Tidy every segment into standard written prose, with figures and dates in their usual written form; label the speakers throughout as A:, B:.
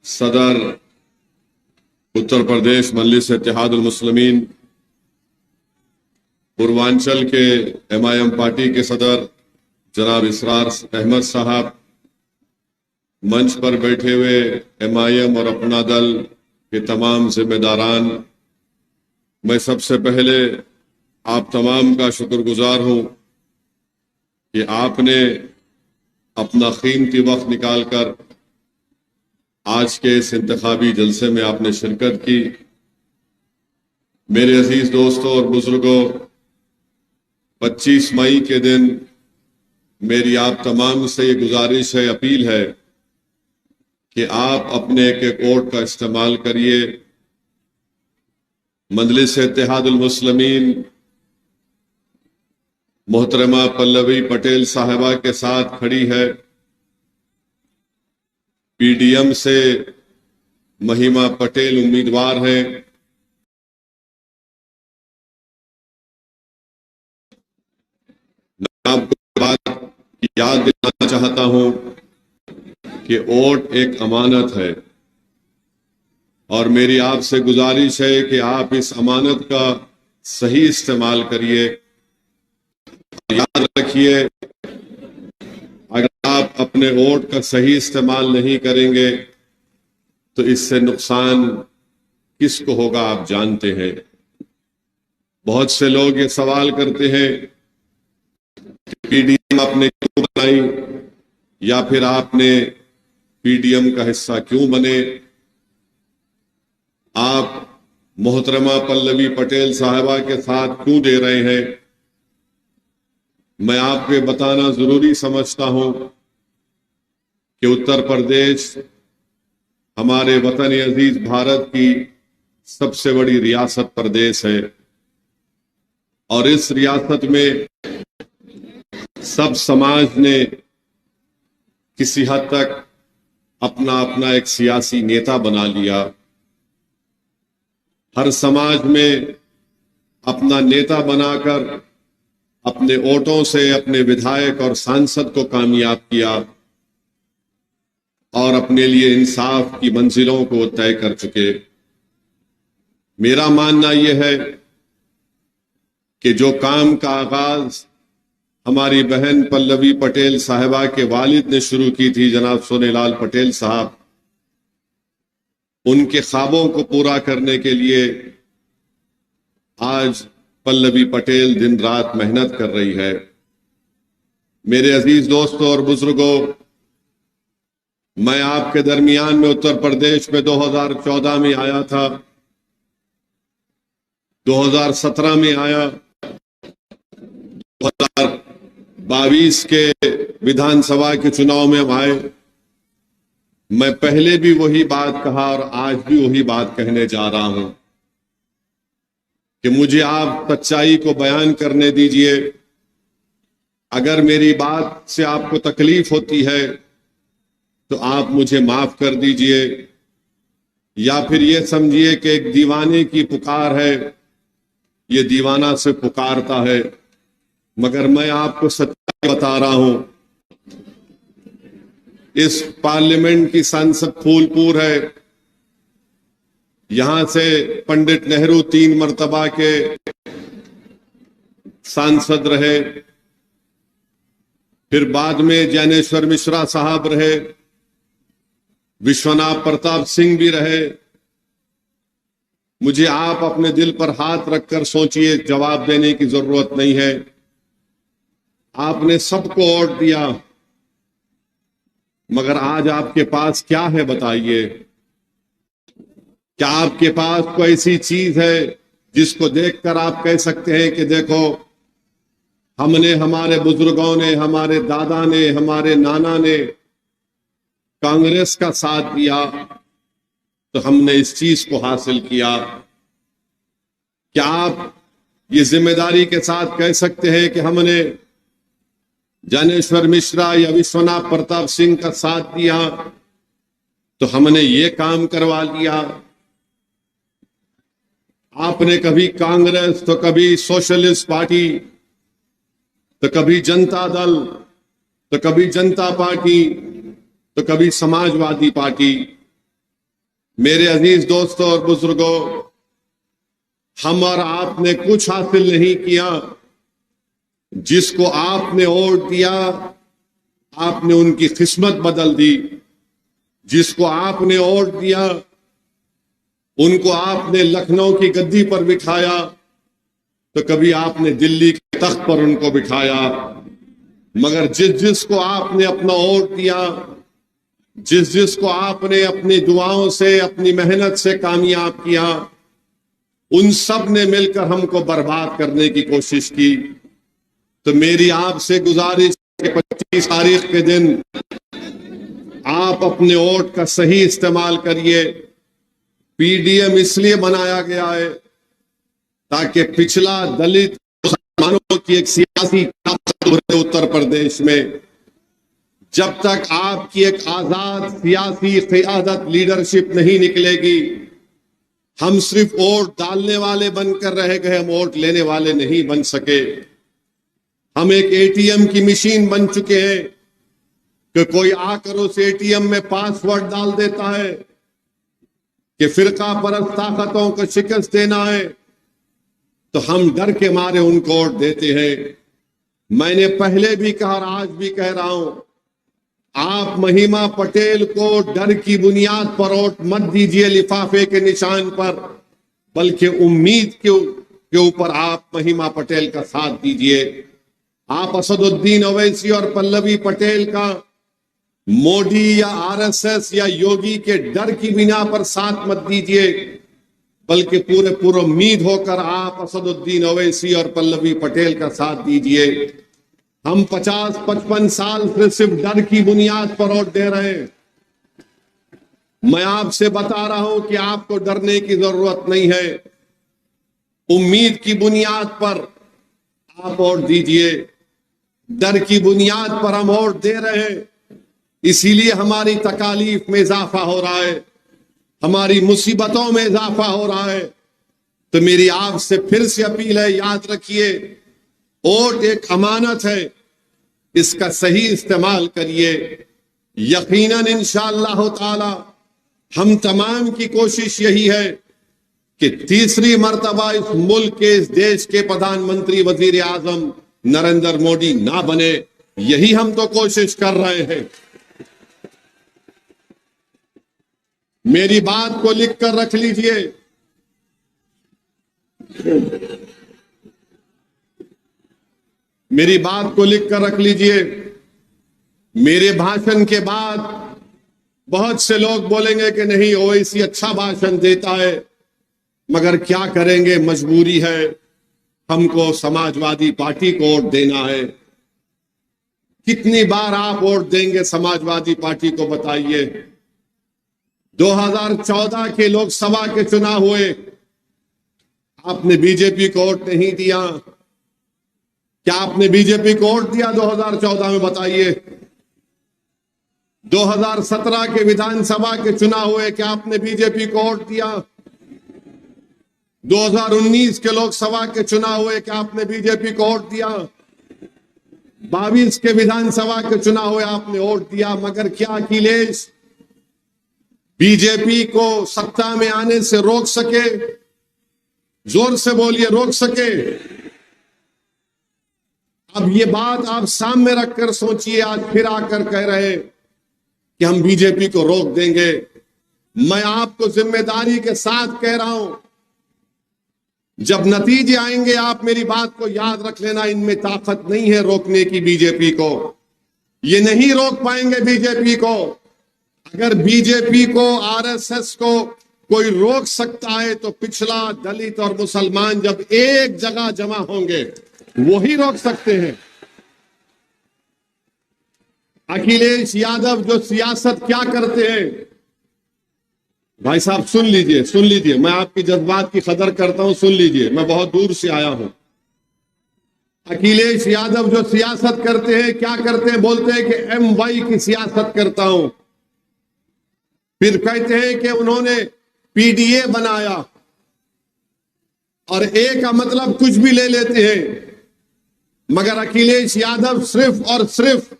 A: सदर उत्तर प्रदेश मजलिस इत्तेहादुल मुस्लिमीन, पूर्वांचल के MIM party के सदर जनाब इसरार अहमद साहब, मंच पर बैठे हुए MIM और अपना दल के तमाम जिम्मेदारान, मैं सबसे पहले आप तमाम का शुक्रगुजार हूं कि आपने अपना कीमती वक्त निकालकर आज के इस इंतखाबी जलसे में आपने शिरकत की। मेरे अजीज दोस्तों और बुजुर्गों, 25 मई के दिन मेरी आप तमाम से ये गुजारिश है, अपील है कि आप अपने एक वोट का इस्तेमाल करिए। मजलिस इत्तेहादुल मुस्लिमीन मोहतरमा पल्लवी पटेल साहिबा के साथ खड़ी है। PDM से महिमा पटेल उम्मीदवार हैं। मैं आपको बात याद दिलाना चाहता हूं कि वोट एक अमानत है और मेरी आपसे गुजारिश है कि आप इस अमानत का सही इस्तेमाल करिए। याद रखिए, अगर आप अपने वोट का सही इस्तेमाल नहीं करेंगे तो इससे नुकसान किसको होगा आप जानते हैं। बहुत से लोग ये सवाल करते हैं कि PDM आपने क्यों बनाई या फिर आपने PDM का हिस्सा क्यों बने। आप मोहतरमा पल्लवी पटेल साहिबा के साथ क्यों दे रहे हैं, मैं आपको बताना जरूरी समझता हूं कि उत्तर प्रदेश हमारे वतन अजीज भारत की सबसे बड़ी रियासत प्रदेश है और इस रियासत में सब समाज ने किसी हद तक अपना अपना एक सियासी नेता बना लिया। हर समाज में अपना नेता बनाकर अपने वोटों से अपने विधायक और सांसद को कामयाब किया और अपने लिए इंसाफ की मंजिलों को तय कर चुके। मेरा मानना यह है कि जो काम का आगाज हमारी बहन पल्लवी पटेल साहिबा के वालिद ने शुरू की थी, जनाब सोनेलाल पटेल साहब, उनके ख्वाबों को पूरा करने के लिए आज पल्लवी पटेल दिन रात मेहनत कर रही है। मेरे अजीज दोस्तों और बुजुर्गों, मैं आपके दरमियान में उत्तर प्रदेश में 2014 में आया था, 2017 में आया, 2022 के विधानसभा के चुनाव में हम आए। मैं पहले भी वही बात कहा और आज भी वही बात कहने जा रहा हूं कि मुझे आप सच्चाई को बयान करने दीजिए। अगर मेरी बात से आपको तकलीफ होती है तो आप मुझे माफ कर दीजिए, या फिर ये समझिए कि एक दीवाने की पुकार है, ये दीवाना से पुकारता है। मगर मैं आपको सच्चाई बता रहा हूं, इस पार्लियामेंट की संसद फूलपुर है। यहां से पंडित नेहरू 3 मर्तबा के सांसद रहे, फिर बाद में ज्ञानेश्वर मिश्रा साहब रहे, विश्वनाथ प्रताप सिंह भी रहे। मुझे आप अपने दिल पर हाथ रखकर सोचिए, जवाब देने की जरूरत नहीं है। आपने सबको वोट दिया, मगर आज आपके पास क्या है बताइए। क्या आपके पास कोई ऐसी चीज है जिसको देखकर आप कह सकते हैं कि देखो, हमने, हमारे बुजुर्गों ने, हमारे दादा ने, हमारे नाना ने कांग्रेस का साथ दिया तो हमने इस चीज को हासिल किया। क्या आप ये जिम्मेदारी के साथ कह सकते हैं कि हमने ज्ञानेश्वर मिश्रा या विश्वनाथ प्रताप सिंह का साथ दिया तो हमने ये काम करवा लिया? आपने कभी कांग्रेस तो कभी सोशलिस्ट पार्टी तो कभी जनता दल तो कभी जनता पार्टी तो कभी समाजवादी पार्टी, मेरे अजीज दोस्तों और बुजुर्गों, हम और आपने कुछ हासिल नहीं किया। जिसको आपने वोट दिया, आपने उनकी किस्मत बदल दी। जिसको आपने वोट दिया, उनको आपने लखनऊ की गद्दी पर बिठाया, तो कभी आपने दिल्ली के तख्त पर उनको बिठाया। मगर जिसको आपने अपना वोट दिया, जिसको आपने अपनी दुआओं से, अपनी मेहनत से कामयाब किया, उन सब ने मिलकर हमको बर्बाद करने की कोशिश की। तो मेरी आपसे गुजारिश है कि 25 तारीख के दिन आप अपने वोट का सही इस्तेमाल करिए। पीडीएम इसलिए बनाया गया है ताकि पिछला दलित मुसलमानों की एक सियासी उत्तर प्रदेश में, जब तक आपकी एक आजाद सियासी क़यादत लीडरशिप नहीं निकलेगी, हम सिर्फ वोट डालने वाले बनकर रह गए, हम वोट लेने वाले नहीं बन सके। हम एक एटीएम की मशीन बन चुके हैं कि कोई आकर उस एटीएम में पासवर्ड डाल देता है कि फिरका परस्त ताकतों को शिकस्त देना है, तो हम डर के मारे उनको वोट देते हैं। मैंने पहले भी कहा और आज भी कह रहा हूं, आप महिमा पटेल को डर की बुनियाद पर वोट मत दीजिए लिफाफे के निशान पर, बल्कि उम्मीद के ऊपर आप महिमा पटेल का साथ दीजिए। आप असदुद्दीन ओवैसी और पल्लवी पटेल का मोदी या आरएसएस या योगी के डर की बिना पर साथ मत दीजिए, बल्कि पूरे उम्मीद होकर आप असदुद्दीन ओवैसी और पल्लवी पटेल का साथ दीजिए। हम 50-55 साल से सिर्फ डर की बुनियाद पर वोट दे रहे हैं। मैं आपसे बता रहा हूं कि आपको डरने की जरूरत नहीं है। उम्मीद की बुनियाद पर आप वोट दीजिए। डर की बुनियाद पर हम वोट दे रहे हैं, इसीलिए हमारी तकालीफ में इजाफा हो रहा है, हमारी मुसीबतों में इजाफा हो रहा है। तो मेरी आपसे फिर से अपील है, याद रखिए, वोट एक अमानत है, इसका सही इस्तेमाल करिए। यकीनन इंशाअल्लाह ताला हम तमाम की कोशिश यही है कि तीसरी मर्तबा इस मुल्क के, इस देश के प्रधानमंत्री वजीर आजम नरेंद्र मोदी ना बने। यही हम तो कोशिश कर रहे हैं। मेरी बात को लिख कर रख लीजिए। मेरी बात को लिख कर रख लीजिए। मेरे भाषण के बाद बहुत से लोग बोलेंगे कि नहीं, ओवैसी अच्छा भाषण देता है, मगर क्या करेंगे, मजबूरी है, हमको समाजवादी पार्टी को वोट देना है। कितनी बार आप वोट देंगे समाजवादी पार्टी को, बताइए। 2014 के लोकसभा के चुनाव हुए, आपने बीजेपी को वोट नहीं दिया। क्या आपने बीजेपी को वोट दिया 2014 में, बताइए। 2017 के विधानसभा के चुनाव हुए, क्या आपने बीजेपी को वोट दिया? 2019 के लोकसभा के चुनाव हुए, क्या आपने बीजेपी को वोट दिया? 22 के विधानसभा के चुनाव हुए, आपने वोट दिया। मगर क्या अखिलेश बीजेपी को सत्ता में आने से रोक सके? जोर से बोलिए, रोक सके? अब ये बात आप सामने रखकर सोचिए। आज फिर आकर कह रहे कि हम बीजेपी को रोक देंगे। मैं आपको जिम्मेदारी के साथ कह रहा हूं, जब नतीजे आएंगे आप मेरी बात को याद रख लेना। इनमें ताकत नहीं है रोकने की बीजेपी को। ये नहीं रोक पाएंगे बीजेपी को। अगर बीजेपी को, आरएसएस को कोई रोक सकता है तो पिछला दलित और मुसलमान जब एक जगह जमा होंगे, वही रोक सकते हैं। अखिलेश यादव जो सियासत क्या करते हैं, भाई साहब सुन लीजिए, सुन लीजिए। मैं आपकी जज्बात की कदर करता हूं, सुन लीजिए। मैं बहुत दूर से आया हूं। अखिलेश यादव जो सियासत करते हैं, क्या करते हैं? बोलते हैं कि MY की सियासत करता हूं। फिर कहते हैं कि उन्होंने PDA बनाया, और A का मतलब कुछ भी ले लेते हैं। मगर अखिलेश यादव सिर्फ और सिर्फ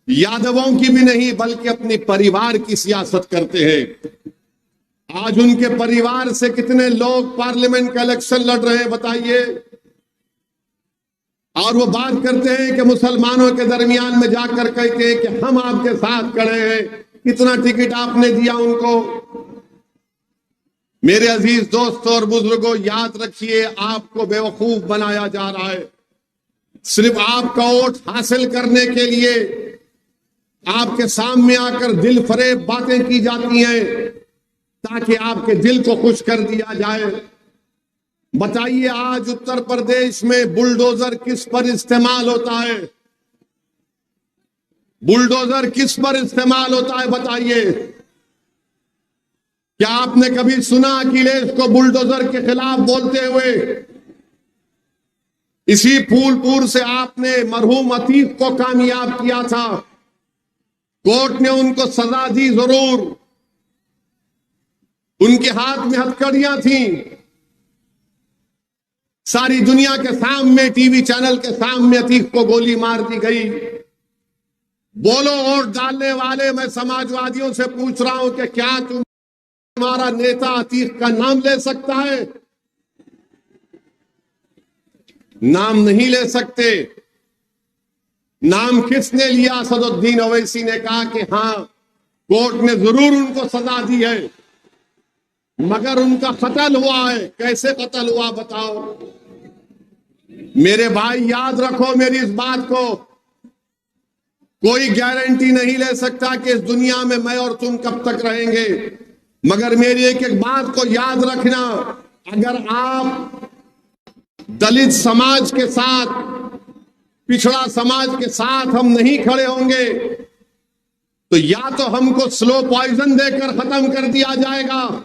A: यादवों की भी नहीं, बल्कि अपने परिवार की सियासत करते हैं। आज उनके परिवार से कितने लोग पार्लियामेंट का इलेक्शन लड़ रहे हैं बताइए। और वो बात करते हैं कि मुसलमानों के दरमियान में जाकर कहते हैं कि हम आपके साथ खड़े हैं, कितना टिकट आपने दिया उनको। मेरे अजीज दोस्तों और बुजुर्गों, याद रखिए, आपको बेवकूफ बनाया जा रहा है। सिर्फ आपका वोट हासिल करने के लिए आपके सामने आकर दिल फरेब बातें की जाती हैं ताकि आपके दिल को खुश कर दिया जाए। बताइए, आज उत्तर प्रदेश में बुलडोजर किस पर इस्तेमाल होता है? बुलडोजर किस पर इस्तेमाल होता है बताइए। क्या आपने कभी सुना अखिलेश को बुलडोजर के खिलाफ बोलते हुए? इसी फूलपुर से आपने मरहूम अतीक को कामयाब किया था। कोर्ट ने उनको सजा दी जरूर, उनके हाथ में हथकड़ियां थी। सारी दुनिया के सामने, टीवी चैनल के सामने अतीक को गोली मार दी गई। बोलो वोट डालने वाले, मैं समाजवादियों से पूछ रहा हूं कि क्या तुम्हारा नेता अतीक का नाम ले सकता है? नाम नहीं ले सकते। नाम किसने लिया? असदुद्दीन ओवैसी ने कहा कि हां, कोर्ट ने जरूर उनको सजा दी है, मगर उनका कत्ल हुआ है। कैसे कत्ल हुआ बताओ? मेरे भाई, याद रखो मेरी इस बात को। कोई गारंटी नहीं ले सकता कि इस दुनिया में मैं और तुम कब तक रहेंगे, मगर मेरी एक एक बात को याद रखना। अगर आप दलित समाज के साथ, पिछड़ा समाज के साथ हम नहीं खड़े होंगे तो या तो हमको स्लो पॉइजन देकर खत्म कर दिया जाएगा,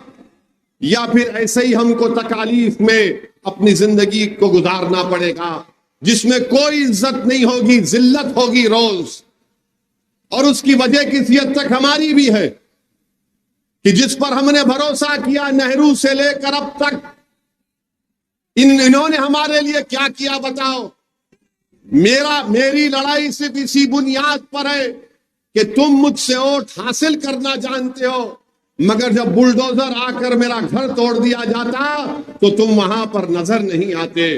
A: या फिर ऐसे ही हमको तकालीफ में अपनी जिंदगी को गुजारना पड़ेगा, जिसमें कोई इज्जत नहीं होगी, जिल्लत होगी रोज। और उसकी वजह किसी हद तक हमारी भी है कि जिस पर हमने भरोसा किया, नेहरू से लेकर अब तक, इन्होंने हमारे लिए क्या किया बताओ? मेरी लड़ाई सिर्फ इसी बुनियाद पर है कि तुम मुझसे वोट हासिल करना जानते हो, मगर जब बुलडोजर आकर मेरा घर तोड़ दिया जाता तो तुम वहां पर नजर नहीं आते।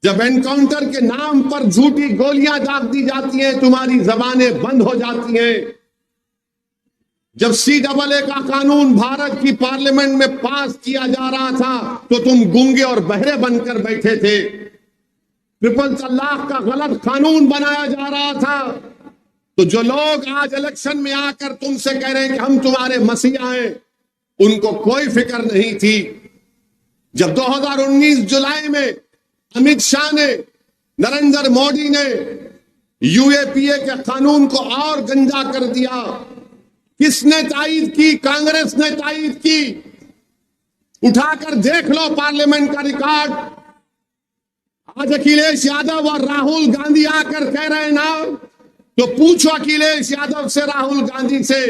A: जब एनकाउंटर के नाम पर झूठी गोलियां दाग दी जाती हैं, तुम्हारी जबानें बंद हो जाती हैं। जब CAA का कानून भारत की पार्लियामेंट में पास किया जा रहा था तो तुम गूंगे और बहरे बनकर बैठे थे। ट्रिपल तलाक का गलत कानून बनाया जा रहा था तो जो लोग आज इलेक्शन में आकर तुमसे कह रहे हैं कि हम तुम्हारे मसीहा हैं, उनको कोई फिक्र नहीं थी। जब 2019 जुलाई में अमित शाह ने, नरेंद्र मोदी ने UAPA के कानून को और गंदा कर दिया, किसने तायीद की? कांग्रेस ने तायीद की। उठाकर देख लो पार्लियामेंट का रिकॉर्ड। आज अखिलेश यादव और राहुल गांधी आकर कह रहे हैं ना, तो पूछो अखिलेश यादव से, राहुल गांधी से,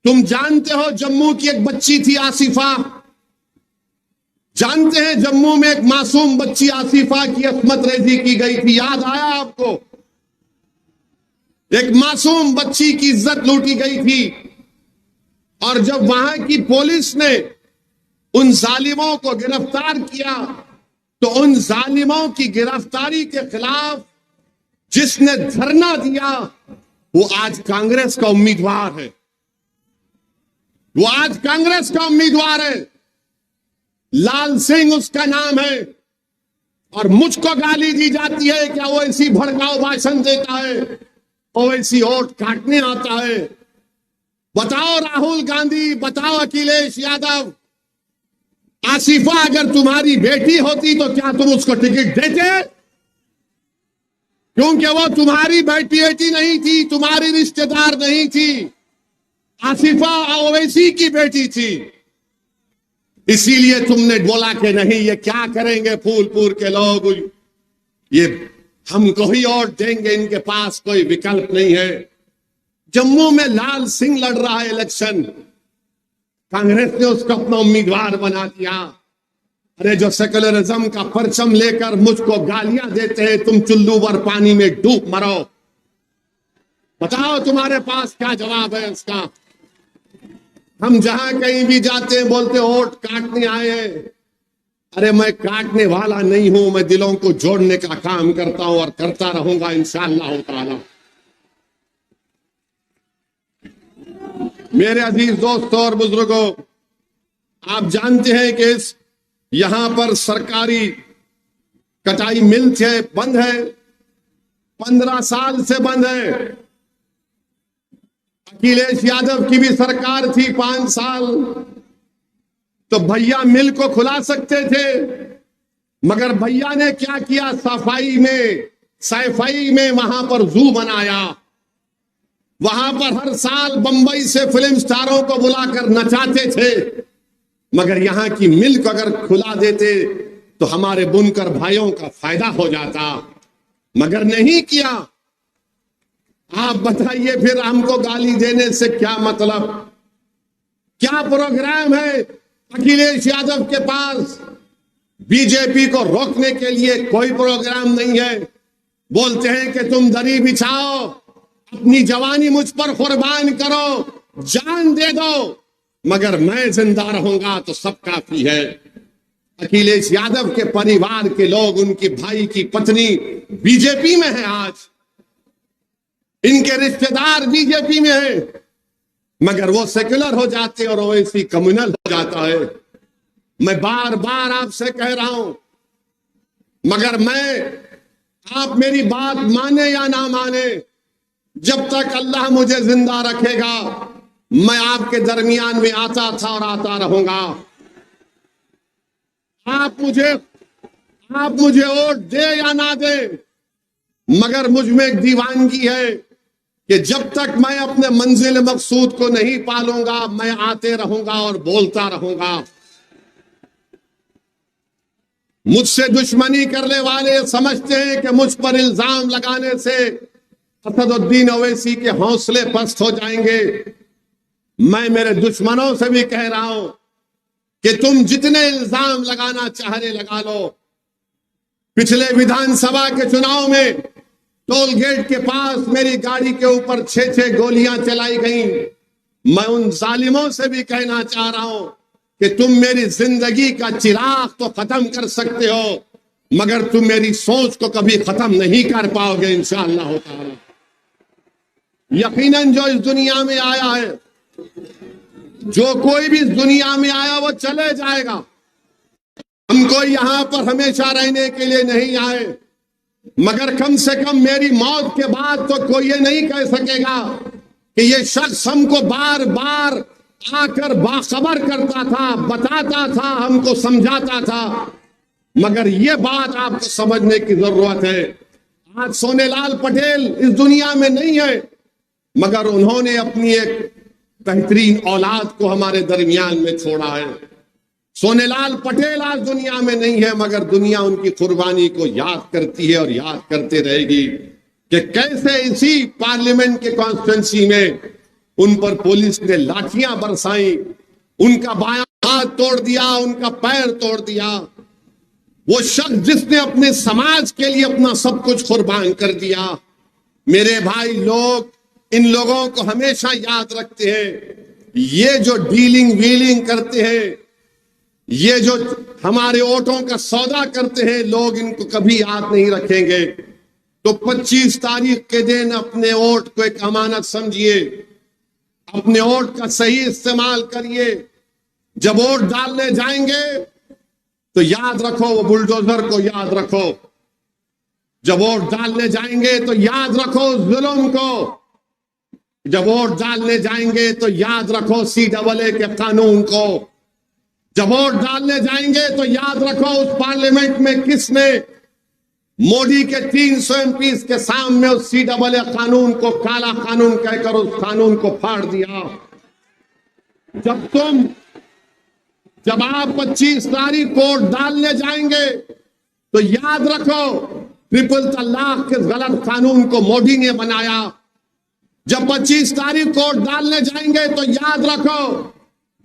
A: तुम जानते हो जम्मू की एक बच्ची थी आसिफा, जानते हैं जम्मू में एक मासूम बच्ची आसिफा की अस्मत रेजी की गई थी, याद आया आपको? एक मासूम बच्ची की इज्जत लूटी गई थी। और जब वहां की पुलिस ने उन जालिमों को गिरफ्तार किया तो उन जालिमों की गिरफ्तारी के खिलाफ जिसने धरना दिया वो आज कांग्रेस का उम्मीदवार है। वो आज कांग्रेस का उम्मीदवार है, लाल सिंह उसका नाम है। और मुझको गाली दी जाती है क्या वो ऐसी भड़काऊ भाषण देता है, ओवैसी वोट काटने आता है। बताओ राहुल गांधी, बताओ अखिलेश यादव, आसिफा अगर तुम्हारी बेटी होती तो क्या तुम उसको टिकट देते? क्योंकि वो तुम्हारी बेटी नहीं थी, तुम्हारी रिश्तेदार नहीं थी, आसिफा ओवैसी की बेटी थी। इसीलिए तुमने बोला कि नहीं, ये क्या करेंगे फूलपुर के लोग, ये हमको ही वोट देंगे, इनके पास कोई विकल्प नहीं है। जम्मू में लाल सिंह लड़ रहा है इलेक्शन, कांग्रेस ने उसको अपना उम्मीदवार बना दिया। अरे जो सेकुलरिज्म का परचम लेकर मुझको गालियां देते हैं, तुम चुल्लू भर पानी में डूब मरो। बताओ तुम्हारे पास क्या जवाब है इसका? हम जहां कहीं भी जाते हैं बोलते वोट काटने आए हैं। अरे मैं काटने वाला नहीं हूं, मैं दिलों को जोड़ने का काम करता हूं और करता रहूंगा इंशाअल्लाह ताला। मेरे अजीज दोस्तों और बुजुर्गों, आप जानते हैं कि यहां पर सरकारी कटाई मिल है बंद है, 15 साल से बंद है। अखिलेश यादव की भी सरकार थी 5 साल, तो भैया मिल को खुला सकते थे, मगर भैया ने क्या किया, सफाई में वहां पर जू बनाया। वहां पर हर साल बंबई से फिल्म स्टारों को बुलाकर नचाते थे, मगर यहां की मिल को अगर खुला देते तो हमारे बुनकर भाइयों का फायदा हो जाता, मगर नहीं किया। आप बताइए फिर हमको गाली देने से क्या मतलब? क्या प्रोग्राम है अखिलेश यादव के पास? बीजेपी को रोकने के लिए कोई प्रोग्राम नहीं है। बोलते हैं कि तुम दरी बिछाओ, अपनी जवानी मुझ पर कुर्बान करो, जान दे दो, मगर मैं जिंदा रहूंगा तो सब काफी है। अखिलेश यादव के परिवार के लोग, उनके भाई की पत्नी बीजेपी में है, आज इनके रिश्तेदार बीजेपी में है, मगर वो सेक्युलर हो जाते और ओवैसी कम्युनल हो जाता है। मैं बार बार आपसे कह रहा हूं, मगर आप मेरी बात माने या ना माने, जब तक अल्लाह मुझे जिंदा रखेगा मैं आपके दरमियान में आता था और आता रहूंगा। आप मुझे वोट दे या ना दे, मगर मुझ में एक दीवानगी है कि जब तक मैं अपने मंजिल मकसूद को नहीं पालूंगा मैं आते रहूंगा और बोलता रहूंगा। मुझसे दुश्मनी करने वाले समझते हैं कि मुझ पर इल्जाम लगाने से असदुद्दीन ओवैसी के हौसले पस्त हो जाएंगे। मैं मेरे दुश्मनों से भी कह रहा हूं कि तुम जितने इल्जाम लगाना चाह रहे लगा लो। पिछले विधानसभा के चुनाव में टोल गेट के पास मेरी गाड़ी के ऊपर 6 गोलियां चलाई गई। मैं उन जालिमों से भी कहना चाह रहा हूं कि तुम मेरी जिंदगी का चिराग तो खत्म कर सकते हो, मगर तुम मेरी सोच को कभी खत्म नहीं कर पाओगे इंशाअल्लाह ताला। यकीनन जो इस दुनिया में आया है, जो कोई भी इस दुनिया में आया वो चले जाएगा। हम कोई यहां पर हमेशा रहने के लिए नहीं आए, मगर कम से कम मेरी मौत के बाद तो कोई ये नहीं कह सकेगा कि ये शख्स हमको बार बार आकर बाखबर करता था, बताता था, हमको समझाता था। मगर ये बात आपको समझने की जरूरत है। आज सोनेलाल पटेल इस दुनिया में नहीं है, मगर उन्होंने अपनी एक बेहतरीन औलाद को हमारे दरमियान में छोड़ा है। सोनेलाल पटेल आज दुनिया में नहीं है, मगर दुनिया उनकी कुर्बानी को याद करती है और याद करते रहेगी कि कैसे इसी पार्लियामेंट के कॉन्स्टिट्यूंसी में उन पर पुलिस ने लाठियां बरसाई, उनका बायां हाथ तोड़ दिया, उनका पैर तोड़ दिया। वो शख्स जिसने अपने समाज के लिए अपना सब कुछ कुर्बान कर दिया। मेरे भाई लोग इन लोगों को हमेशा याद रखते हैं। ये जो डीलिंग वीलिंग करते हैं, ये जो हमारे वोटों का सौदा करते हैं, लोग इनको कभी याद नहीं रखेंगे। तो 25 तारीख के दिन अपने वोट को एक अमानत समझिए, अपने वोट का सही इस्तेमाल करिए। जब वोट डालने जाएंगे तो याद रखो, वो बुलडोजर को याद रखो। जब वोट डालने जाएंगे तो याद रखो जुल्म को। जब वोट डालने जाएंगे तो याद रखो CAA के कानून को। जब वोट डालने जाएंगे तो याद रखो उस पार्लियामेंट में किसने मोदी के 300 MPs के सामने उस CAA कानून को काला कानून कहकर उस कानून को फाड़ दिया। जब आप 25 तारीख को वोट डालने जाएंगे तो याद रखो ट्रिपल तलाक के गलत कानून को मोदी ने बनाया। जब 25 तारीख को वोट डालने जाएंगे तो याद रखो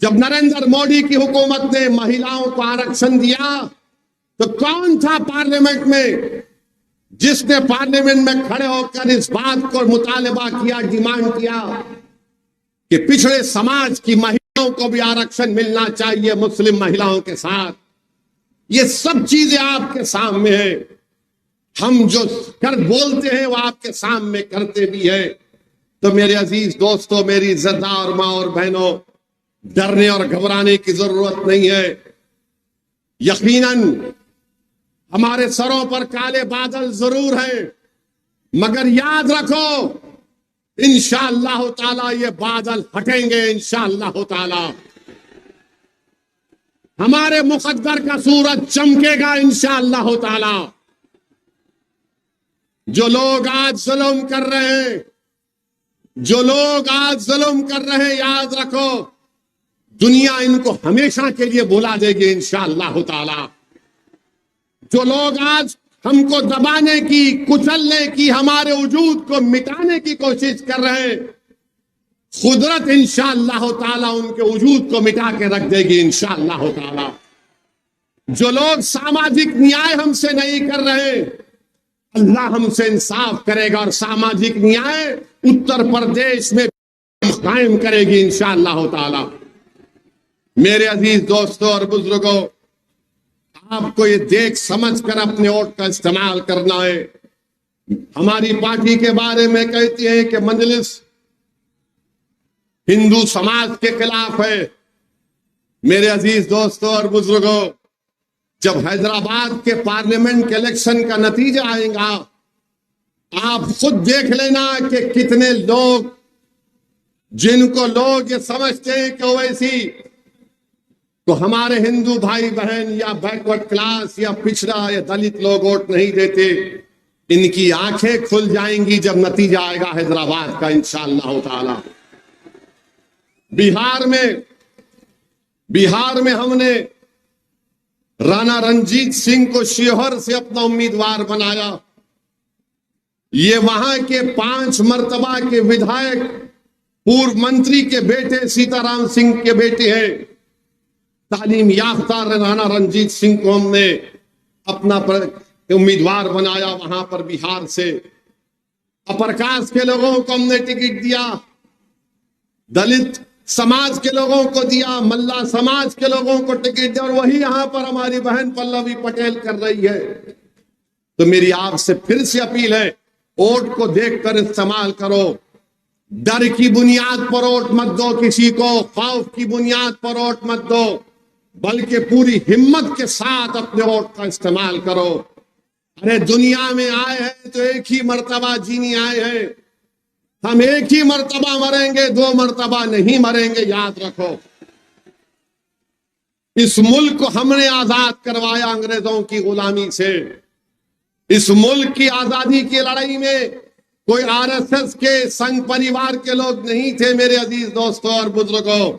A: जब नरेंद्र मोदी की हुकूमत ने महिलाओं को आरक्षण दिया तो कौन था पार्लियामेंट में जिसने पार्लियामेंट में खड़े होकर इस बात को मुतालबा किया, डिमांड किया कि पिछड़े समाज की महिलाओं
B: महिलाओं को भी आरक्षण मिलना चाहिए मुस्लिम महिलाओं के साथ। ये सब चीजें आपके सामने है। हम जो बोलते हैं वो आपके सामने करते भी है। तो मेरे अजीज दोस्तों, मेरी इज्जतदार माँ और बहनों, डरने और घबराने की जरूरत नहीं है। यकीनन हमारे सरों पर काले बादल जरूर हैं, मगर याद रखो इंशाअल्लाह ताला ये बादल हटेंगे। इंशाअल्लाह ताला हमारे मुकद्दर का सूरज चमकेगा। इंशाअल्लाह ताला जो लोग आज जुल्म कर रहे हैं, जो लोग आज जुल्म कर रहे हैं, याद रखो दुनिया इनको हमेशा के लिए भुला देगी इंशाअल्लाह ताला। जो लोग आज हमको दबाने की, कुचलने की, हमारे वजूद को मिटाने की कोशिश कर रहे हैं, कुदरत इंशाअल्लाह ताला उनके वजूद को मिटा के रख देगी इंशाअल्लाह ताला। जो लोग सामाजिक न्याय हमसे नहीं कर रहे, अल्लाह हमसे इंसाफ करेगा और सामाजिक न्याय उत्तर प्रदेश में कायम करेगी इंशाअल्लाह ताला। मेरे अजीज दोस्तों और बुजुर्गों, आपको ये देख समझ कर अपने वोट का इस्तेमाल करना है। हमारी पार्टी के बारे में कहती है कि मजलिस हिंदू समाज के खिलाफ है। मेरे अजीज दोस्तों और बुजुर्गों, जब हैदराबाद के पार्लियामेंट के इलेक्शन का नतीजा आएगा, आप खुद देख लेना कि कितने लोग, जिनको लोग ये समझते हैं कि वैसी तो हमारे हिंदू भाई बहन या बैकवर्ड क्लास या पिछड़ा या दलित लोग वोट नहीं देते, इनकी आंखें खुल जाएंगी जब नतीजा आएगा हैदराबाद का इंशाअल्लाह ताला। बिहार में हमने राणा रणजीत सिंह को शिवहर से अपना उम्मीदवार बनाया। ये वहां के 5 मर्तबा के विधायक, पूर्व मंत्री के बेटे सीताराम सिंह के बेटे हैं। तालीम याफ्ता राणा रणजीत सिंह को हमने अपना उम्मीदवार बनाया वहां पर बिहार से। अपर कास्ट के लोगों को हमने टिकट दिया, दलित समाज के लोगों को दिया, मल्ला समाज के लोगों को टिकट दिया, और वही यहां पर हमारी बहन पल्लवी पटेल कर रही है। तो मेरी आपसे फिर से अपील है, वोट को देखकर इस्तेमाल करो। डर की बुनियाद पर वोट मत दो किसी को, खौफ की बुनियाद पर वोट मत दो, बल्कि पूरी हिम्मत के साथ अपने वोट का इस्तेमाल करो। अरे दुनिया में आए हैं तो एक ही मर्तबा जीने आए हैं। हम एक ही मर्तबा मरेंगे, 2 मर्तबा नहीं मरेंगे, याद रखो। इस मुल्क को हमने आजाद करवाया अंग्रेजों की गुलामी से। इस मुल्क की आजादी की लड़ाई में कोई आरएसएस के संघ परिवार के लोग नहीं थे। मेरे अजीज दोस्तों और बुजुर्गों,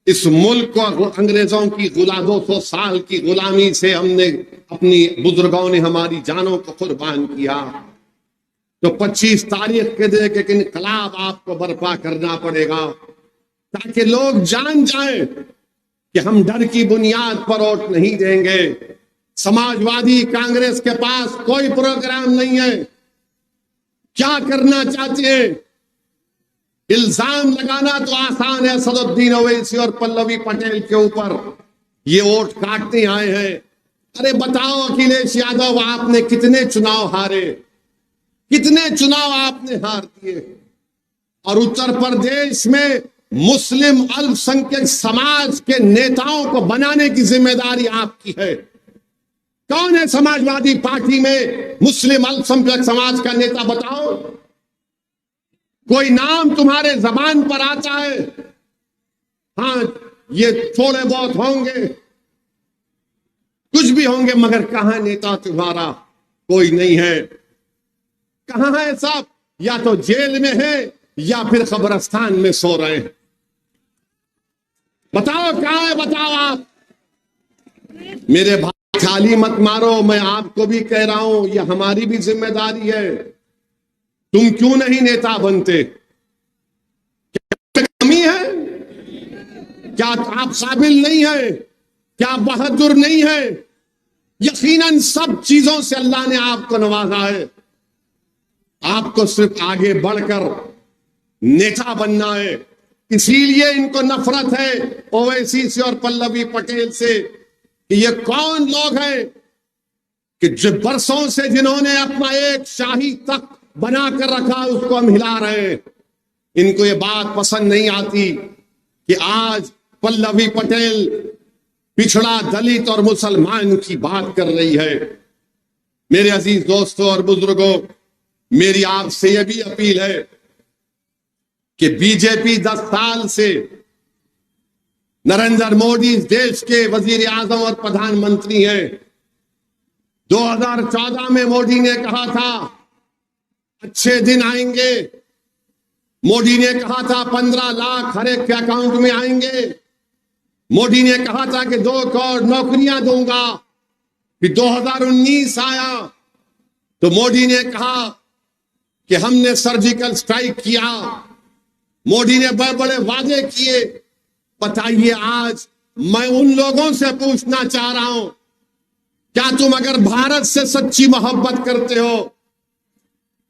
B: इस मुल्क को अंग्रेजों की 200 साल की गुलामी से हमने, अपनी बुजुर्गों ने हमारी जानों को कुर्बान किया। तो 25 तारीख के दिन एक इनकलाब आपको बर्पा करना पड़ेगा, ताकि लोग जान जाएं कि हम डर की बुनियाद पर वोट नहीं देंगे। समाजवादी कांग्रेस के पास कोई प्रोग्राम नहीं है। क्या करना चाहते हैं? इल्जाम लगाना तो आसान है असदुद्दीन ओवैसी और पल्लवी पटेल के ऊपर, ये वोट काटने आए हैं। अरे बताओ अखिलेश यादव, आपने कितने चुनाव हारे, कितने चुनाव आपने हार दिए, और उत्तर प्रदेश में मुस्लिम अल्पसंख्यक समाज के नेताओं को बनाने की जिम्मेदारी आपकी है। कौन है समाजवादी पार्टी में मुस्लिम अल्पसंख्यक समाज का नेता? बताओ, कोई नाम तुम्हारे जबान पर आता है? हाँ, ये थोड़े बहुत होंगे, कुछ भी होंगे, मगर कहां नेता तुम्हारा? कोई नहीं है। कहां है सब? या तो जेल में है या फिर कब्रिस्तान में सो रहे हैं। बताओ कहां है, बताओ आप। मेरे भाई खाली मत मारो, मैं आपको भी कह रहा हूं, यह हमारी भी जिम्मेदारी है। तुम क्यों नहीं नेता बनते? क्या कमी है? क्या आप काबिल नहीं है? क्या बहादुर नहीं है? यकीनन सब चीजों से अल्लाह ने आपको नवाजा है। आपको सिर्फ आगे बढ़कर नेता बनना है। इसीलिए इनको नफरत है ओवैसी से और पल्लवी पटेल से कि ये कौन लोग हैं कि जो बरसों से जिन्होंने अपना एक शाही तख्त बना कर रखा उसको हम हिला रहे हैं। इनको ये बात पसंद नहीं आती कि आज पल्लवी पटेल पिछड़ा दलित और मुसलमान की बात कर रही है। मेरे अजीज दोस्तों और बुजुर्गों, मेरी आपसे यह भी अपील है कि बीजेपी 10 साल से नरेंद्र मोदी इस देश के वजीर आजम और प्रधानमंत्री हैं। 2014 में मोदी ने कहा था अच्छे दिन आएंगे। मोदी ने कहा था 15 लाख हर एक के अकाउंट में आएंगे। मोदी ने कहा था कि 2 करोड़ नौकरियां दूंगा। फिर 2019 आया तो मोदी ने कहा कि हमने सर्जिकल स्ट्राइक किया। मोदी ने बड़े बड़े वादे किए। बताइए, आज मैं उन लोगों से पूछना चाह रहा हूं, क्या तुम अगर भारत से सच्ची मोहब्बत करते हो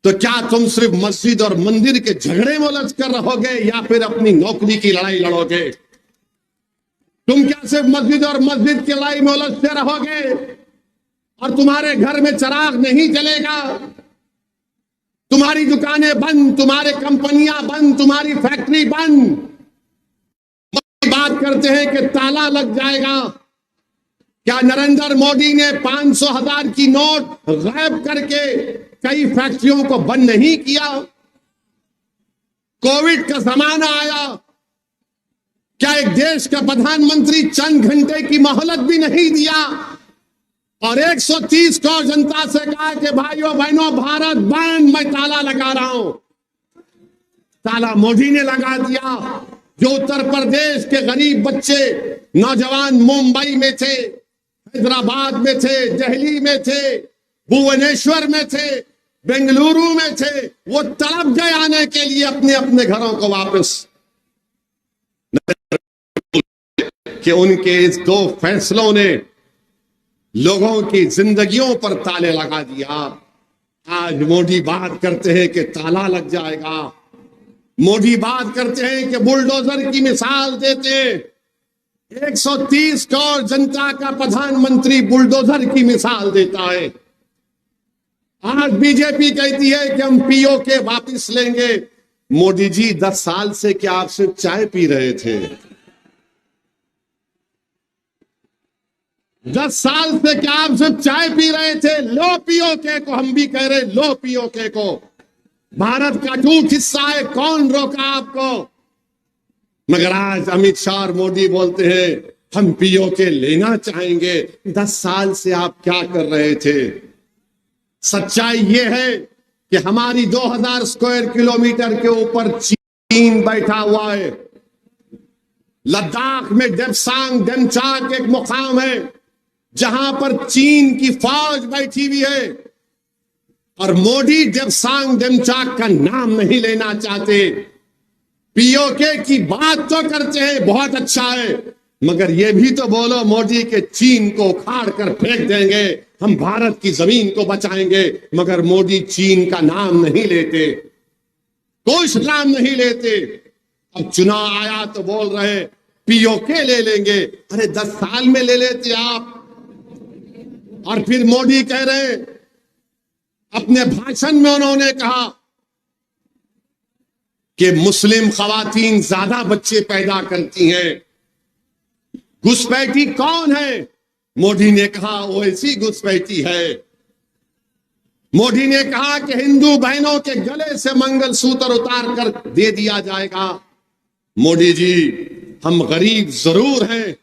B: तो क्या तुम सिर्फ मस्जिद और मंदिर के झगड़े में उलझ कर रहोगे या फिर अपनी नौकरी की लड़ाई लड़ोगे? तुम क्या सिर्फ मस्जिद की लड़ाई में उलझते रहोगे और तुम्हारे घर में चिराग नहीं जलेगा? तुम्हारी दुकानें बंद, तुम्हारे कंपनियां बंद, तुम्हारी फैक्ट्री बंद। बात करते हैं कि ताला लग जाएगा। क्या नरेंद्र मोदी ने 500,000 की नोट गायब करके कई फैक्ट्रियों को बंद नहीं किया? कोविड का जमाना आया, क्या एक देश का प्रधानमंत्री चंद घंटे की मोहलत भी नहीं दिया और 130 करोड़ जनता से कहा कि भाइयों बहनों भारत बंद, मैं ताला लगा रहा हूं? ताला मोदी ने लगा दिया। जो उत्तर प्रदेश के गरीब बच्चे नौजवान मुंबई में थे, हैदराबाद में थे, दिल्ली में थे, भुवनेश्वर में थे, बेंगलुरु में थे, वो तड़प गए आने के लिए अपने अपने घरों को वापस। कि उनके इस 2 फैसलों ने लोगों की जिंदगियों पर ताले लगा दिया। आज मोदी बात करते हैं कि ताला लग जाएगा। मोदी बात करते हैं कि बुलडोजर की मिसाल देते हैं। 130 करोड़ जनता का प्रधानमंत्री बुलडोजर की मिसाल देता है। आज बीजेपी कहती है कि हम पीओके वापस लेंगे। मोदी जी 10 साल से क्या आप सिर्फ चाय पी रहे थे? 10 साल से क्या आप सिर्फ चाय पी रहे थे? लो पीओके को, हम भी कह रहे लो पीओके को। भारत का टूट हिस्सा है, कौन रोका आपको? मगर आज अमित शाह और मोदी बोलते हैं हम पीओके लेना चाहेंगे। 10 साल से आप क्या कर रहे थे? सच्चाई यह है कि हमारी 2000 स्क्वायर किलोमीटर के ऊपर चीन बैठा हुआ है। लद्दाख में डेप्सांग डेमचाक एक मुकाम है जहां पर चीन की फौज बैठी हुई है और मोदी डेप्सांग डेमचाक का नाम नहीं लेना चाहते। पीओके की बात तो करते हैं, बहुत अच्छा है, मगर ये भी तो बोलो मोदी के चीन को उखाड़ कर फेंक देंगे, हम भारत की जमीन को बचाएंगे। मगर मोदी चीन का नाम नहीं लेते, कुछ नाम नहीं लेते। अब चुनाव आया तो बोल रहे पीओके ले लेंगे। अरे 10 साल में ले लेते आप। और फिर मोदी कह रहे, अपने भाषण में उन्होंने कहा कि मुस्लिम खवातीन ज्यादा बच्चे पैदा करती हैं। घुसपैठी कौन है? मोदी ने कहा ओवैसी घुसपैठी है। मोदी ने कहा कि हिंदू बहनों के गले से मंगलसूत्र उतार कर दे दिया जाएगा। मोदी जी, हम गरीब जरूर हैं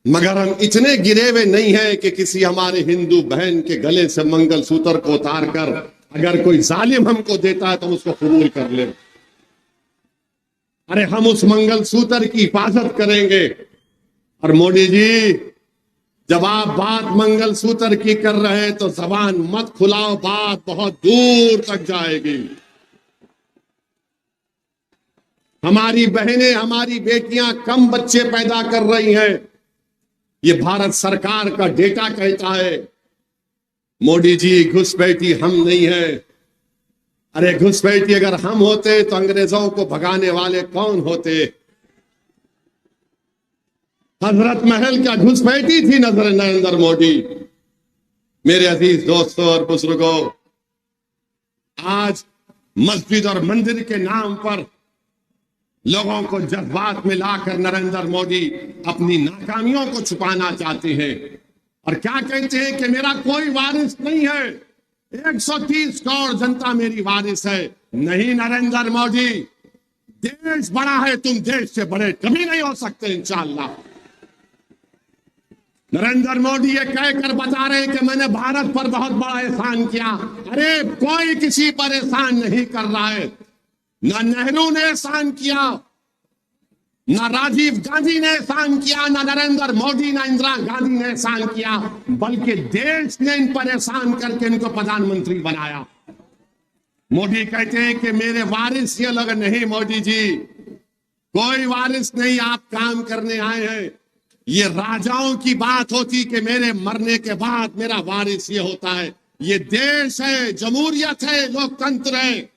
B: मगर हम इतने गिरे हुए नहीं हैं कि किसी हमारे हिंदू बहन के गले से मंगलसूत्र को उतार कर अगर कोई जालिम हमको देता है तो उसको कबूल कर ले। अरे हम उस मंगलसूत्र की हिफाजत करेंगे। और मोदी जी, जब आप बात मंगलसूत्र की कर रहे हैं तो जबान मत खुलाओ, बात बहुत दूर तक जाएगी। हमारी बहनें, हमारी बेटियां कम बच्चे पैदा कर रही हैं, ये भारत सरकार का डेटा कहता है। मोदी जी, घुसपैठी हम नहीं है, अरे घुसपैठी अगर हम होते तो अंग्रेजों को भगाने वाले कौन होते? हजरत महल क्या घुसपैठी थी नरेंद्र मोदी? मेरे अजीज दोस्तों और बुजुर्गों, आज मस्जिद और मंदिर के नाम पर लोगों को जज्बात में लाकर नरेंद्र मोदी अपनी नाकामियों को छुपाना चाहते हैं और क्या कहते हैं कि मेरा कोई वारिस नहीं है, 130 करोड़ जनता मेरी वारिस है। नहीं नरेंद्र मोदी, देश बड़ा है, तुम देश से बड़े कभी नहीं हो सकते इंशाअल्लाह। नरेंद्र मोदी ये कहकर बता रहे हैं कि मैंने भारत पर बहुत बड़ा एहसान किया। अरे कोई किसी पर एहसान नहीं कर रहा है। ना नेहरू ने एहसान किया, ना राजीव गांधी ने एहसान किया, ना नरेंद्र मोदी, ना इंदिरा गांधी ने एहसान किया, बल्कि देश ने इन पर एहसान करके इनको प्रधानमंत्री बनाया। मोदी कहते हैं कि मेरे वारिस ये लोग नहीं। मोदी जी, कोई वारिस नहीं, आप काम करने आए हैं। ये राजाओं की बात होती कि मेरे मरने के बाद मेरा वारिस ये होता है। ये देश है, जमहूरियत है, लोकतंत्र है।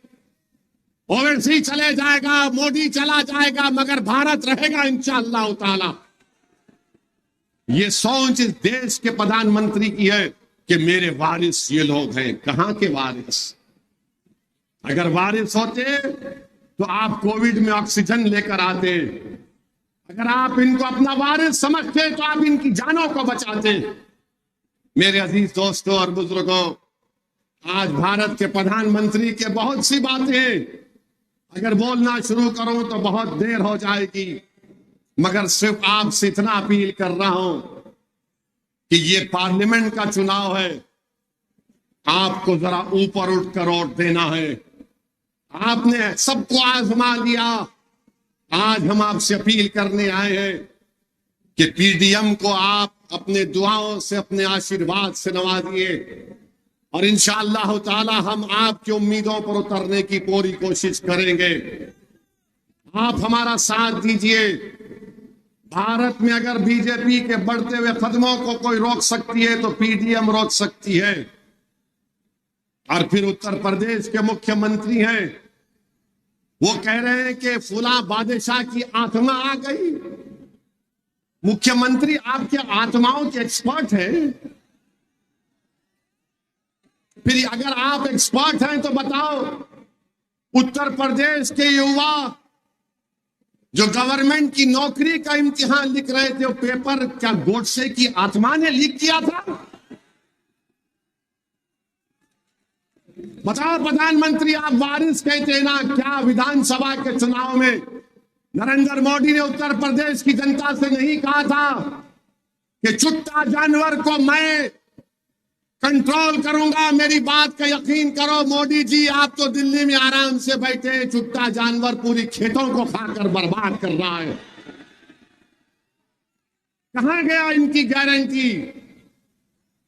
B: ओवैसी चले जाएगा, मोदी चला जाएगा, मगर भारत रहेगा इंशाअल्लाह ताला। ये सोच इस देश के प्रधानमंत्री की है कि मेरे वारिस ये लोग हैं। कहां के वारिस? अगर वारिस होते तो आप कोविड में ऑक्सीजन लेकर आते। अगर आप इनको अपना वारिस समझते तो आप इनकी जानों को बचाते। मेरे अजीज दोस्तों और बुजुर्गों, आज भारत के प्रधानमंत्री के बहुत सी बातें अगर बोलना शुरू करूं तो बहुत देर हो जाएगी, मगर सिर्फ आपसे इतना अपील कर रहा हूं कि ये पार्लियामेंट का चुनाव है, आपको जरा ऊपर उठकर वोट देना है। आपने सबको आजमा लिया, आज हम आपसे अपील करने आए हैं कि पीडीएम को आप अपने दुआओं से, अपने आशीर्वाद से नवाजिए और इंशाअल्लाह ताला हम आपकी उम्मीदों पर उतरने की पूरी कोशिश करेंगे। आप हमारा साथ दीजिए। भारत में अगर बीजेपी के बढ़ते हुए कदमों को कोई रोक सकती है तो पीडीएम रोक सकती है। और फिर उत्तर प्रदेश के मुख्यमंत्री हैं, वो कह रहे हैं कि फुला बादशाह की आत्मा आ गई। मुख्यमंत्री आपके आत्माओं के एक्सपर्ट हैं। फिर अगर आप एक्सपर्ट हैं तो बताओ, उत्तर प्रदेश के युवा जो गवर्नमेंट की नौकरी का इम्तिहान लिख रहे थे, वो पेपर क्या गोडसे की आत्मा ने लीक किया था? बताओ प्रधानमंत्री, आप वारिस कहते हैं ना, क्या विधानसभा के चुनाव में नरेंद्र मोदी ने उत्तर प्रदेश की जनता से नहीं कहा था कि चुट्टा जानवर को मैं कंट्रोल करूंगा, मेरी बात का यकीन करो। मोदी जी, आप तो दिल्ली में आराम से बैठे, चुट्टा जानवर पूरी खेतों को खाकर बर्बाद कर रहा है। कहां गया इनकी गारंटी?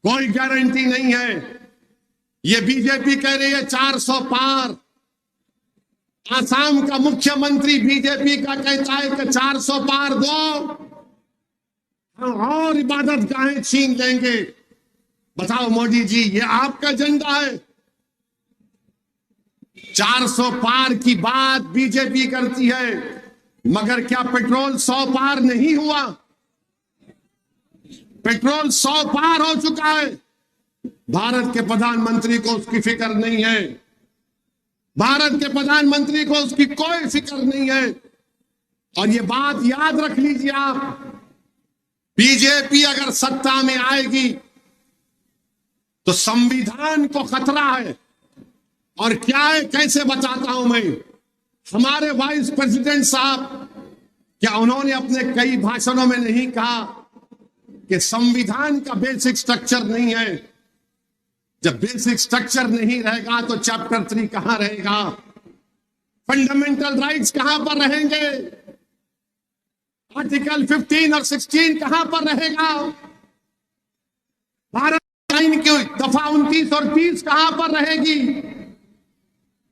B: कोई गारंटी नहीं है। ये बीजेपी कह रही है 400 पार। आसाम का मुख्यमंत्री बीजेपी का कहता है कि 400 पार दो, और इबादत गाहें छीन लेंगे। बताओ मोदी जी, ये आपका एजेंडा है? 400 पार की बात बीजेपी करती है, मगर क्या पेट्रोल 100 पार नहीं हुआ? पेट्रोल 100 पार हो चुका है। भारत के प्रधानमंत्री को उसकी फिक्र नहीं है। भारत के प्रधानमंत्री को उसकी कोई फिक्र नहीं है। और ये बात याद रख लीजिए आप, बीजेपी अगर सत्ता में आएगी तो संविधान को खतरा है। और क्या है, कैसे बताता हूं मैं। हमारे वाइस प्रेसिडेंट साहब, क्या उन्होंने अपने कई भाषणों में नहीं कहा कि संविधान का बेसिक स्ट्रक्चर नहीं है? जब बेसिक स्ट्रक्चर नहीं रहेगा तो चैप्टर 3 कहां रहेगा? फंडामेंटल राइट्स कहां पर रहेंगे? आर्टिकल 15 और 16 कहां पर रहेगा? भारत आइन की दफा 29 और 30 कहां पर रहेगी?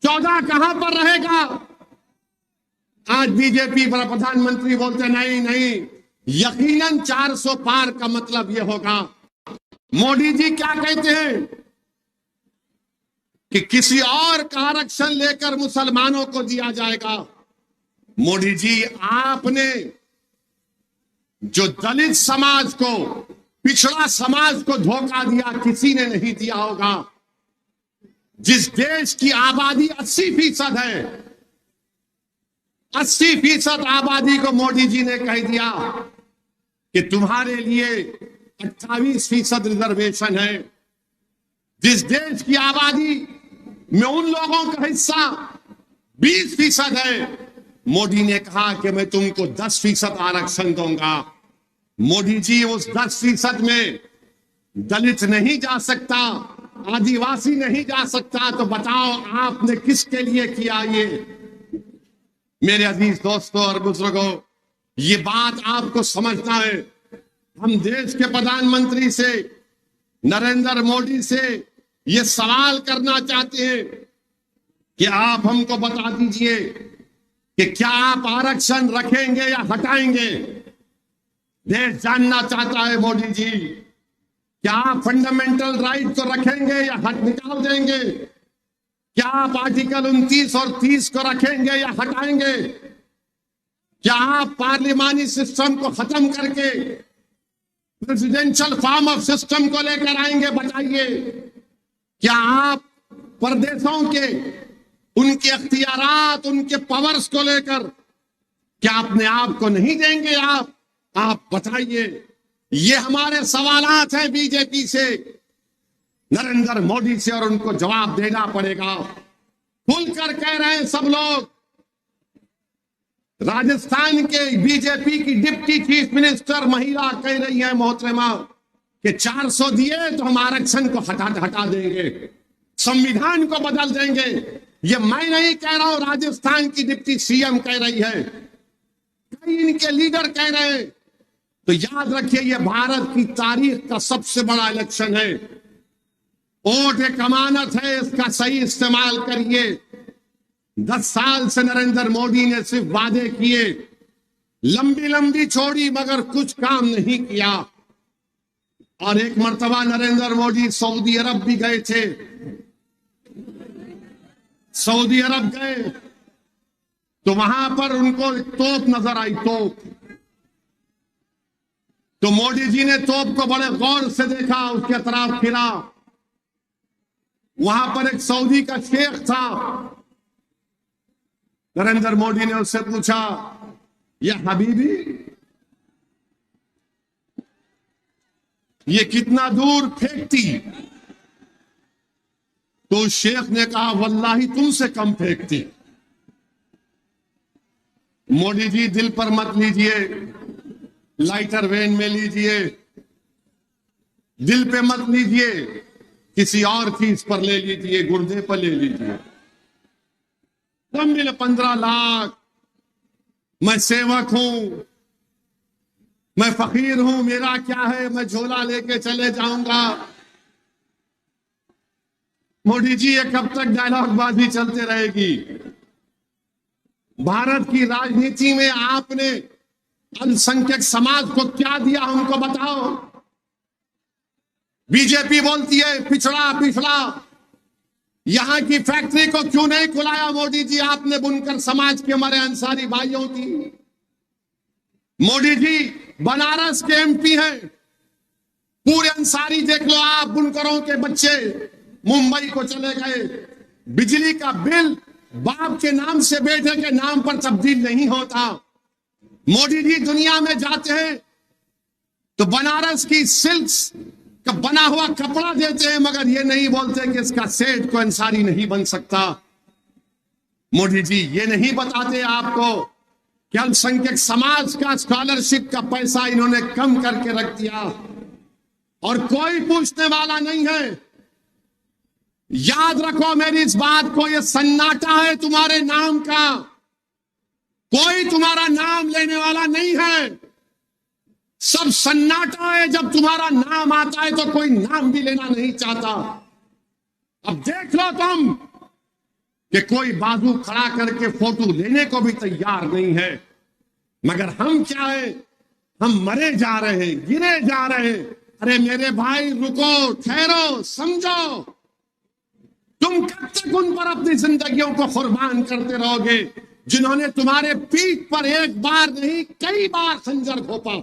B: 14 कहां पर रहेगा? आज बीजेपी पर प्रधानमंत्री बोलते नहीं नहीं, यकीनन 400 पार का मतलब यह होगा। मोदी जी क्या कहते हैं? कि किसी और का आरक्षण लेकर मुसलमानों को दिया जाएगा। मोदी जी, आपने जो दलित समाज को, पिछड़ा समाज को धोखा दिया, किसी ने नहीं दिया होगा। जिस देश की आबादी 80% है, 80% आबादी को मोदी जी ने कह दिया कि तुम्हारे लिए 28% रिजर्वेशन है। जिस देश की आबादी में उन लोगों का हिस्सा 20% है, मोदी ने कहा कि मैं तुमको 10% आरक्षण दूंगा। मोदी जी, उस 10% में दलित नहीं जा सकता, आदिवासी नहीं जा सकता, तो बताओ आपने किसके लिए किया ये? मेरे अजीज दोस्तों और बुजुर्गों, ये बात आपको समझना है। हम देश के प्रधानमंत्री से, नरेंद्र मोदी से ये सवाल करना चाहते हैं कि आप हमको बता दीजिए कि क्या आप आरक्षण रखेंगे या हटाएंगे? देश जानना चाहता है मोदी जी, क्या आप फंडामेंटल राइट को रखेंगे या निकाल देंगे? क्या आप आर्टिकल 29 और 30 को रखेंगे या हटाएंगे? क्या आप पार्लिमानी सिस्टम को खत्म करके प्रेसिडेंशियल फॉर्म ऑफ सिस्टम को लेकर आएंगे? बताइए। क्या आप प्रदेशों के उनके अख्तियारात, उनके पावर्स को लेकर क्या अपने आप को नहीं देंगे? आप बताइए। ये हमारे सवालात हैं बीजेपी से, नरेंद्र मोदी से, और उनको जवाब देना पड़ेगा। खुलकर कह रहे हैं सब लोग। राजस्थान के बीजेपी की डिप्टी चीफ मिनिस्टर महिला कह रही है मोहतरमा कि 400 दिए तो हम आरक्षण को हटा देंगे, संविधान को बदल देंगे। ये मैं नहीं कह रहा हूं, राजस्थान की डिप्टी सीएम कह रही है, कई इनके लीडर कह रहे हैं। तो याद रखिए, ये भारत की तारीख का सबसे बड़ा इलेक्शन है। वोट एक अमानत है, इसका सही इस्तेमाल करिए। 10 साल से नरेंद्र मोदी ने सिर्फ वादे किए, लंबी लंबी छोड़ी, मगर कुछ काम नहीं किया। और एक मर्तबा नरेंद्र मोदी सऊदी अरब भी गए थे। सऊदी अरब गए तो वहां पर उनको एक तोप नजर आई, तोप। तो मोदी जी ने तोप को बड़े गौर से देखा, उसके तरफ फिरा। वहां पर एक सऊदी का शेख था। नरेंद्र मोदी ने उससे पूछा, ये हबीबी, ये कितना दूर फेंकती? तो शेख ने कहा, वल्लाही तुमसे कम फेंकती। मोदी जी, दिल पर मत लीजिए, लाइटर वेन में लीजिए, दिल पे मत लीजिए, किसी और चीज पर ले लीजिए, गुर्दे पर ले लीजिए। कम मिले 15 लाख, मैं सेवक हूं, मैं फकीर हूं, मेरा क्या है, मैं झोला लेके चले जाऊंगा। मोदी जी, ये कब तक डायलॉगबाजी चलते रहेगी? भारत की राजनीति में आपने अल्पसंख्यक समाज को क्या दिया, हमको बताओ। बीजेपी बोलती है पिछड़ा पिछड़ा। यहां की फैक्ट्री को क्यों नहीं खुलाया मोदी जी आपने, बुनकर समाज के हमारे अंसारी भाइयों की? मोदी जी बनारस के एमपी हैं, पूरे अंसारी देख लो आप, बुनकरों के बच्चे मुंबई को चले गए। बिजली का बिल बाप के नाम से बेटे के नाम पर तब्दील नहीं होता। मोदी जी दुनिया में जाते हैं तो बनारस की सिल्क का बना हुआ कपड़ा देते हैं, मगर ये नहीं बोलते कि इसका सेठ को अंसारी नहीं बन सकता। मोदी जी ये नहीं बताते आपको कि अल्पसंख्यक समाज का स्कॉलरशिप का पैसा इन्होंने कम करके रख दिया और कोई पूछने वाला नहीं है। याद रखो मेरी इस बात को, ये सन्नाटा है तुम्हारे नाम का, कोई तुम्हारा नाम लेने वाला नहीं है। सब सन्नाटा है, जब तुम्हारा नाम आता है तो कोई नाम भी लेना नहीं चाहता। अब देख लो तुम कि कोई बाजू खड़ा करके फोटो लेने को भी तैयार नहीं है, मगर हम क्या है, हम मरे जा रहे हैं, गिरे जा रहे हैं। अरे मेरे भाई रुको, ठहरो, समझो। तुम कब तक उन पर अपनी जिंदगियों को कुर्बान करते रहोगे जिन्होंने तुम्हारे पीठ पर एक बार नहीं कई बार खंजर घोंपा?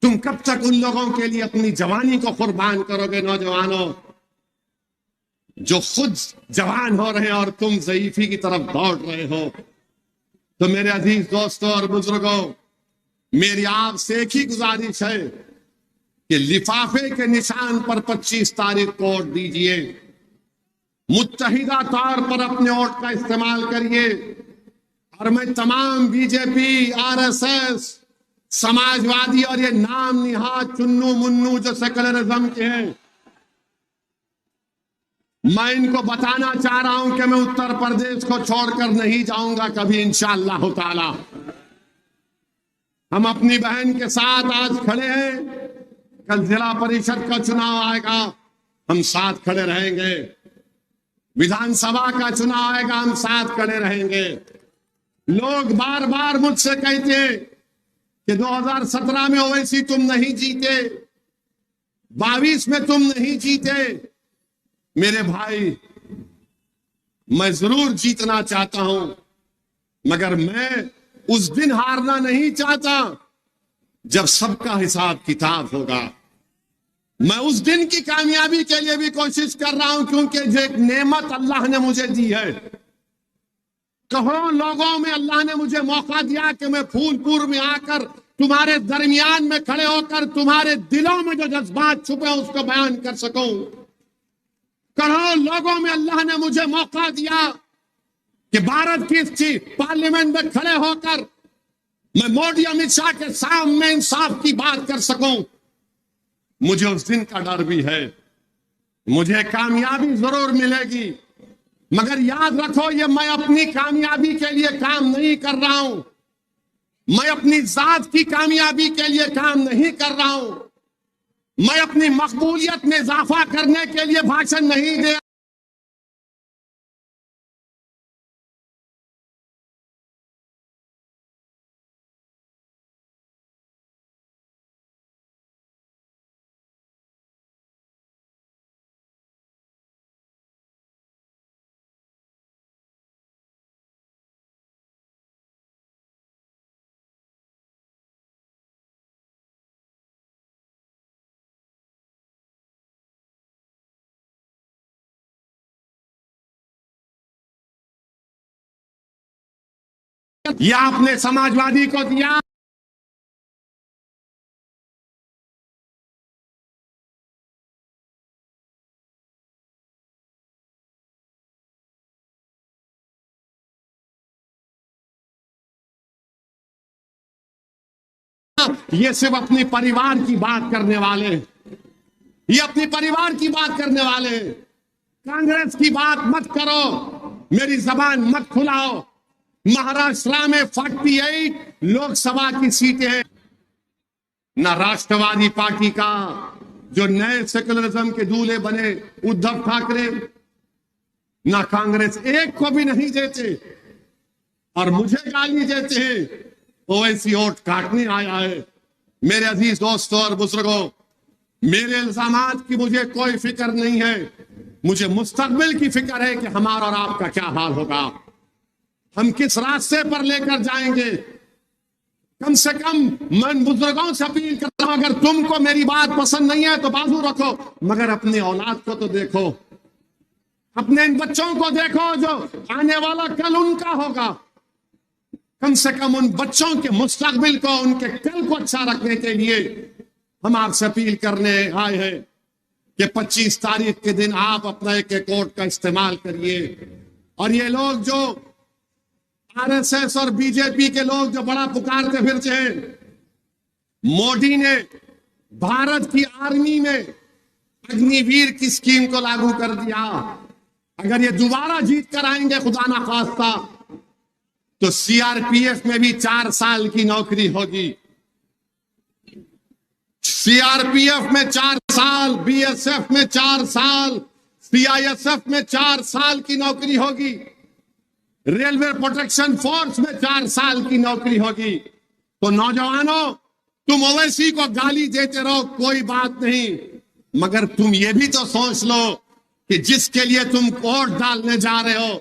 B: तुम कब तक उन लोगों के लिए अपनी जवानी को कुर्बान करोगे? नौजवानों जो खुद जवान हो रहे हैं और तुम ज़ईफी की तरफ दौड़ रहे हो। तो मेरे अजीज दोस्तों और बुजुर्गों, मेरी आपसे एक ही गुजारिश है कि लिफाफे के निशान पर 25 तारीख को वोट दीजिए। मुत्तहिदा तौर पर अपने वोट का इस्तेमाल करिए। और मैं तमाम बीजेपी, आरएसएस, समाजवादी और ये नाम निहाद चुन्नू मुन्नू जो सेकुलरिज्म के हैं, मैं इनको बताना चाह रहा हूं कि मैं उत्तर प्रदेश को छोड़कर नहीं जाऊंगा कभी इंशाअल्लाह ताला। हम अपनी बहन के साथ आज खड़े हैं। कल जिला परिषद का चुनाव आएगा, हम साथ खड़े रहेंगे। विधानसभा का चुनाव आएगा, हम साथ खड़े रहेंगे। लोग बार बार मुझसे कहते हैं कि 2017 में ओवैसी तुम नहीं जीते, 22 में तुम नहीं जीते। मेरे भाई, मैं जरूर जीतना चाहता हूं, मगर मैं उस दिन हारना नहीं चाहता जब सबका हिसाब किताब होगा। मैं उस दिन की कामयाबी के लिए भी कोशिश कर रहा हूं, क्योंकि जो एक नेमत अल्लाह ने मुझे दी है, करोड़ों लोगों में अल्लाह ने मुझे मौका दिया कि मैं फूलपुर में आकर तुम्हारे दरमियान में खड़े होकर तुम्हारे दिलों में जो जज्बात छुपे उसको बयान कर सकूं। करोड़ों लोगों में अल्लाह ने मुझे मौका दिया कि भारत की पार्लियामेंट में खड़े होकर मैं मोदी अमित शाह के सामने इंसाफ की बात कर सकूं। मुझे उस दिन का डर भी है। मुझे कामयाबी जरूर मिलेगी, मगर याद रखो, ये मैं अपनी कामयाबी के लिए काम नहीं कर रहा हूं। मैं अपनी जात की कामयाबी के लिए काम नहीं कर रहा हूं। मैं अपनी मकबूलियत में इजाफा करने के लिए भाषण नहीं दे। या आपने समाजवादी को दिया, ये सिर्फ अपनी परिवार की बात करने वाले, ये अपनी परिवार की बात करने वाले। कांग्रेस की बात मत करो, मेरी जबान मत खुलाओ। महाराष्ट्र में 48 लोकसभा की सीटें हैं। ना राष्ट्रवादी पार्टी का जो नए सेकुलरिज्म के दूल्हे बने उद्धव ठाकरे, ना कांग्रेस एक को भी नहीं देते और मुझे गाली देते हैं। ओवैसी वोट काटने आया है। मेरे अजीज दोस्तों और बुजुर्गों, मेरे इल्जामात की मुझे कोई फिक्र नहीं है। मुझे मुस्तकबिल की फिक्र है कि हमारा और आपका क्या हाल होगा, हम किस रास्ते पर लेकर जाएंगे। कम से कम मैं बुजुर्गों से अपील करता हूं, अगर तुमको मेरी बात पसंद नहीं है तो बाजू रखो, मगर अपनी औलाद को तो देखो, अपने इन बच्चों को देखो जो आने वाला कल उनका होगा। कम से कम उन बच्चों के मुस्तकबिल को, उनके कल को अच्छा रखने के लिए हम आपसे अपील करने आए हैं कि 25 तारीख के दिन आप अपना एक वोट का इस्तेमाल करिए। और ये लोग जो आरएसएस और बीजेपी के लोग जो बड़ा पुकारते फिरते हैं, मोदी ने भारत की आर्मी में अग्निवीर की स्कीम को लागू कर दिया। अगर ये दोबारा जीत कर आएंगे खुदा ना खास्ता, तो सीआरपीएफ में भी 4 साल की नौकरी होगी। सीआरपीएफ में 4 साल, बीएसएफ में 4 साल, सीआईएसएफ में 4 साल की नौकरी होगी, रेलवे प्रोटेक्शन फोर्स में 4 साल की नौकरी होगी। तो नौजवानों, तुम ओवैसी को गाली देते रहो, कोई बात नहीं, मगर तुम ये भी तो सोच लो कि जिसके लिए तुम वोट डालने जा रहे हो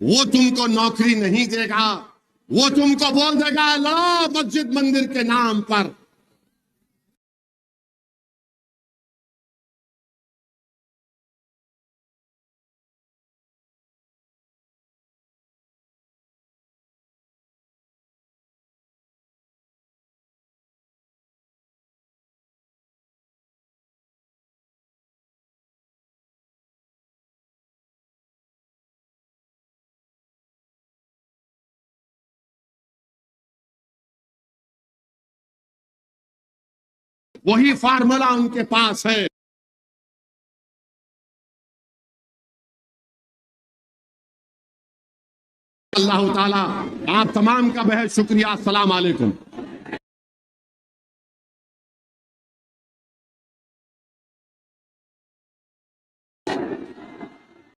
B: वो तुमको नौकरी नहीं देगा, वो तुमको बोल देगा लड़ो मस्जिद मंदिर के नाम पर। वही फार्मूला उनके पास है। अल्लाह ताला आप तमाम का बेहद शुक्रिया। अस्सलाम वालेकुम।